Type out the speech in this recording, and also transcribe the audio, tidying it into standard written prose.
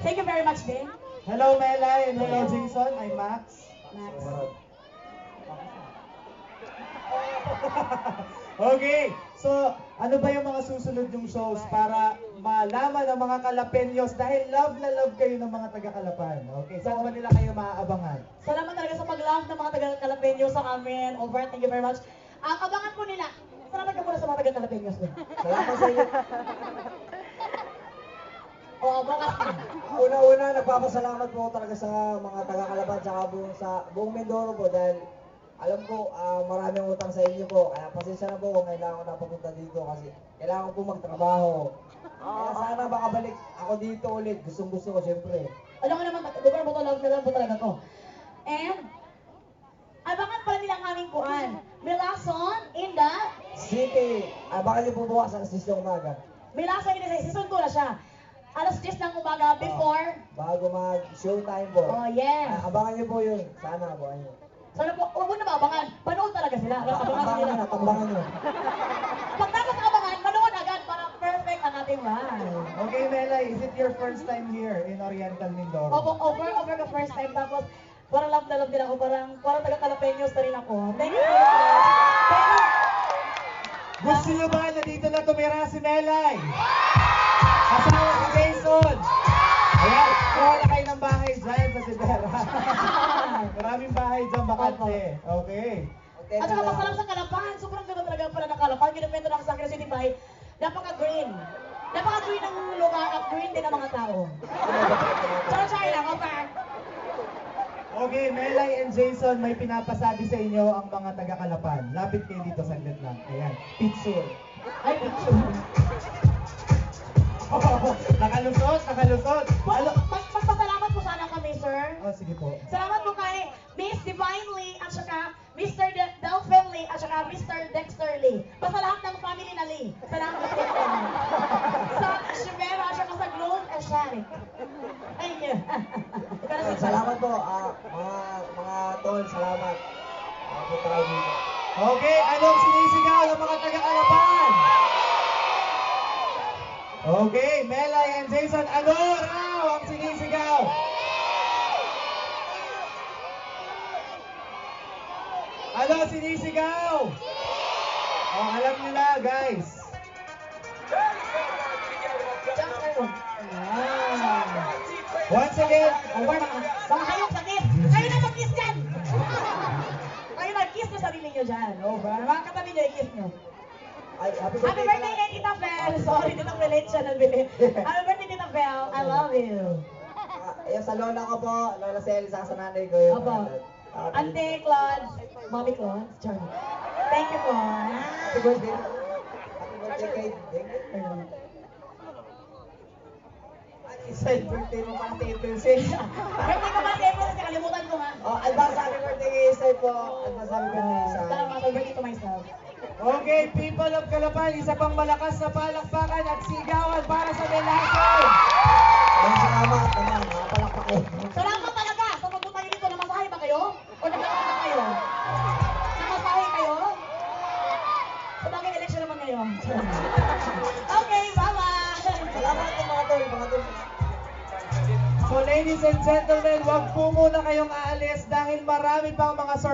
Thank you very much, din. Hello, Melay, and hello, Jason. I'm Max. Max. Okay, so ano ba yung mga susunod yung shows para malaman ng mga Kalapenyos dahil love na love kayo ng mga taga-Kalapan. Okay, saan ba nila kayo maaabangan? Salamat talaga sa pag-love ng mga taga-Kalapeño sa amin. Over, thank you very much. Abangan po nila. Salamat ka muna sa mga taga-Kalapeños. Salamat sa inyo. Oo, abangan. Una-una, nagpapasalamat po talaga sa mga taga-Kalapan tsaka sa buong Mindoro po dahil alam ko, maraming utang sa inyo po. Kaya pasensya na po kung kailangan ko napapunta dito kasi kailangan ko po magtrabaho. Kaya sana makabalik ako dito ulit. Gustong-gusto ko siyempre. Alam ko naman, lugar mo to, love na love mo talaga to. And, abangan pala nilang aming kuhan. Milason in the... City, baka niyo po bukas ang sisyong umaga. Milason in the... Season 2 na siya. Alas 10 ng umaga before... Bago mag-showtime po. Oh, yes. Abangan niyo po yun. Sana po. Ano. Sana po, huwag mo na maabangan. Panood talaga sila. Abangan nila. Tambangan niyo. Pagtapos ng abangan, manood agad para perfect ang ating live. Okay, Melay, is it your first time here in Oriental Mindoro? Opo, over the first time. Tapos, parang love na love din ako. Parang taga-Kalapeños na rin ako. Thank you very much. Pero, Gusto nyo ba na dito na tumira si Melay? Kasama si Jason. Ayan, kuha na kayo ng bahay dyan sa Sibera. Maraming bahay dyan bakante. Okay. at saka pasalam sa Kalapan. Sobrang ganda talaga pala ng Kalapan. Ginapento na ako sa akin sa City Bay. Napaka-green. Napaka-green ng lugar at green din ang mga tao. Char-char lang, okay. Okay, Melay and Jason, may pinapasabi sa inyo ang mga taga-Kalapan. Lapit kayo dito saglit lang. Ayan, picture. Ay, picture. Nakalusot, nakalusot. Magpasalamat po sana kami, sir. Oh, sige po. Salamat po kay Miss Divine Lee at saka Mr. Delphin Lee at saka Mr. Dexter Lee. Basta lahat ng family na Lee. Salamat po sa inyo. Sa Shimera at saka sa Globe Asiatic. Thank you. Salamat po, mga tol, salamat. Punta kayo dito. Okay, anong sinisigaw ng mga taga-Kalapan? Okay, Melay and Jason, ano raw ang sinisigaw? Ano ang sinisigaw? Oh, alam nila, guys. Once again, Over na. Mga hayok sa kiss. Kayo na mag-kiss dyan. Kayo mag-kiss na sarili nyo dyan. Over. Mga katabi nyo, i-kiss nyo. Ay, happy Happy birthday birthday kay Tita Belle. Sorry, dito relate siya ng bili. Happy birthday, Tita Belle. I love you. Yung sa lola ko po, lola Cel, sa nanay ko yun. Opo. Ante Claude. Mommy Claude. Sorry. Thank you po. Happy birthday. Happy birthday kay Ding. Isa yung birthday mo pala sa April 6. Birthday ko ba si April? Nakalimutan ko nga. Oh, advance happy birthday kay Isa po. Advance happy birthday sa Salamat. Happy birthday to myself. okay, people of Kalapan, isa pang malakas na palakpakan at sigawan para sa Milason. Salamat naman, nakapalakpak kayo. Salamat talaga sa pagpunta nyo dito. Namasahe ba kayo? O nagkakata kayo? Namasahe kayo? Sa bagay election naman ngayon. Okay, bye-bye! Salamat po mga tol, mga tol. So ladies and gentlemen, wag po muna kayong aalis dahil marami pang mga surprise.